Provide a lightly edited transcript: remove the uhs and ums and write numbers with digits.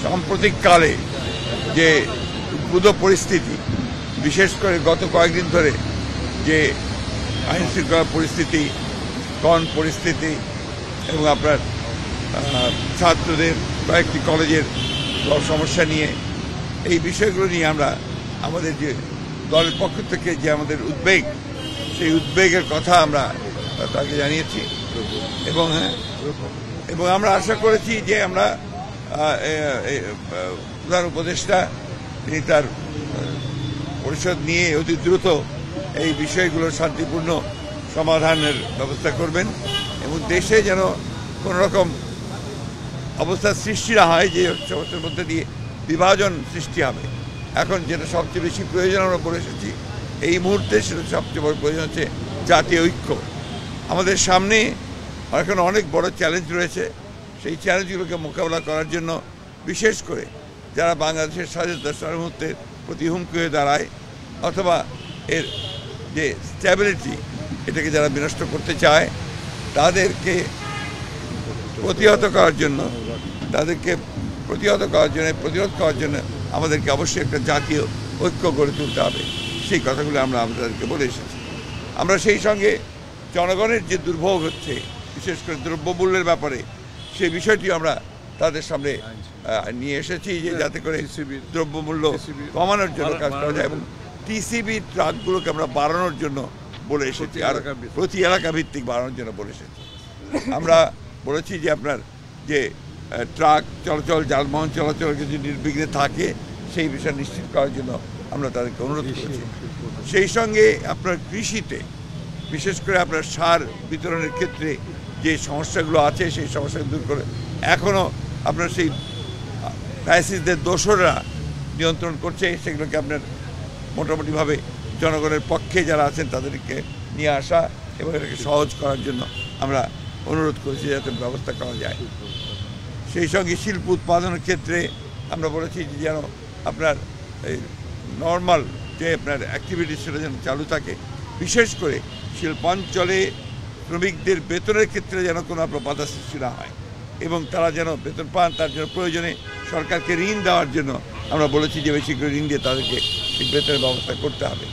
সাম্প্রতিককালে যে উদ্ভূত পরিস্থিতি, বিশেষ করে গত কয়েকদিন ধরে যে আইন শৃঙ্খলা পরিস্থিতি, পরিস্থিতি এবং আপনার ছাত্রদের কয়েকটি কলেজের সমস্যা নিয়ে, এই বিষয়গুলো নিয়ে আমরা আমাদের যে দলের পক্ষ থেকে যে আমাদের উদ্বেগ, সেই উদ্বেগের কথা আমরা তাকে জানিয়েছি এবং আমরা আশা করেছি যে আমরা প্রধান উপদেষ্টা তিনি তার পরিষদ নিয়ে অতি দ্রুত এই বিষয়গুলোর শান্তিপূর্ণ সমাধানের ব্যবস্থা করবেন এবং দেশে যেন কোন রকম অবস্থার সৃষ্টি না হয় যে সমস্যার মধ্যে দিয়ে বিভাজন সৃষ্টি হবে। এখন যেটা সবচেয়ে বেশি প্রয়োজন আমরা বলে এসেছি এই মুহূর্তে, সেটা সবচেয়ে বড় প্রয়োজন হচ্ছে জাতীয় ঐক্য। আমাদের সামনে এখন অনেক বড় চ্যালেঞ্জ রয়েছে। সেই চ্যালেঞ্জগুলোকে মোকাবেলা করার জন্য বিশেষ করে যারা বাংলাদেশের স্বাধীনতা সার্বভৌমত্বের প্রতি হুমকি হয়ে দাঁড়ায় অথবা এর যে স্ট্যাবিলিটি, এটাকে যারা বিনষ্ট করতে চায় তাদেরকে প্রতিহত করার জন্য প্রতিরোধ করার জন্য আমাদেরকে অবশ্যই একটা জাতীয় ঐক্য গড়ে তুলতে হবে। সেই কথাগুলো আমরা আপনাদেরকে বলে এসেছি। আমরা সেই সঙ্গে জনগণের যে দুর্ভোগ হচ্ছে, বিশেষ করে দ্রব্যমূল্যের ব্যাপারে, সেই বিষয়টি আমরা তাদের সামনে নিয়ে এসেছি যে যাতে করে দ্রব্যমূল্য কমানোর জন্য কাজ করা যায় এবং টিসিবি ট্রাকগুলোকে আমরা বাড়ানোর জন্য বলে এসেছি, আর প্রতি এলাকা ভিত্তিক বাড়ানোর জন্য বলে এসেছি। আমরা বলেছি যে আপনার যে ট্রাক চলাচল, যানবাহন চলাচল যদি নির্বিঘ্নে থাকে সেই বিষয় নিশ্চিত করার জন্য আমরা তাদেরকে অনুরোধ করেছি। সেই সঙ্গে আপনার কৃষিতে বিশেষ করে আপনার সার বিতরণের ক্ষেত্রে যে সমস্যাগুলো আছে সেই সমস্যাগুলো দূর করে এখনও আপনার সেই ফ্যাসিস্টদের দোসররা নিয়ন্ত্রণ করছে, সেগুলোকে আপনার মোটামুটিভাবে জনগণের পক্ষে যারা আছেন তাদেরকে নিয়ে আসা এবং এটাকে সহজ করার জন্য আমরা অনুরোধ করেছি যাতে ব্যবস্থা করা যায়। সেই সঙ্গে শিল্প উৎপাদনের ক্ষেত্রে আমরা বলেছি যে যেন আপনার এই নর্মাল যে আপনার অ্যাক্টিভিটি সেটা যেন চালু থাকে, বিশেষ করে শিল্পাঞ্চলে শ্রমিকদের বেতনের ক্ষেত্রে যেন কোনো আপনার বাধা সৃষ্টি না হয় এবং তারা যেন বেতন পান। তার জন্য প্রয়োজনে সরকারকে ঋণ দেওয়ার জন্য আমরা বলেছি যে বেশি করে ঋণ দিয়ে তাদেরকে বেতনের ব্যবস্থা করতে হবে।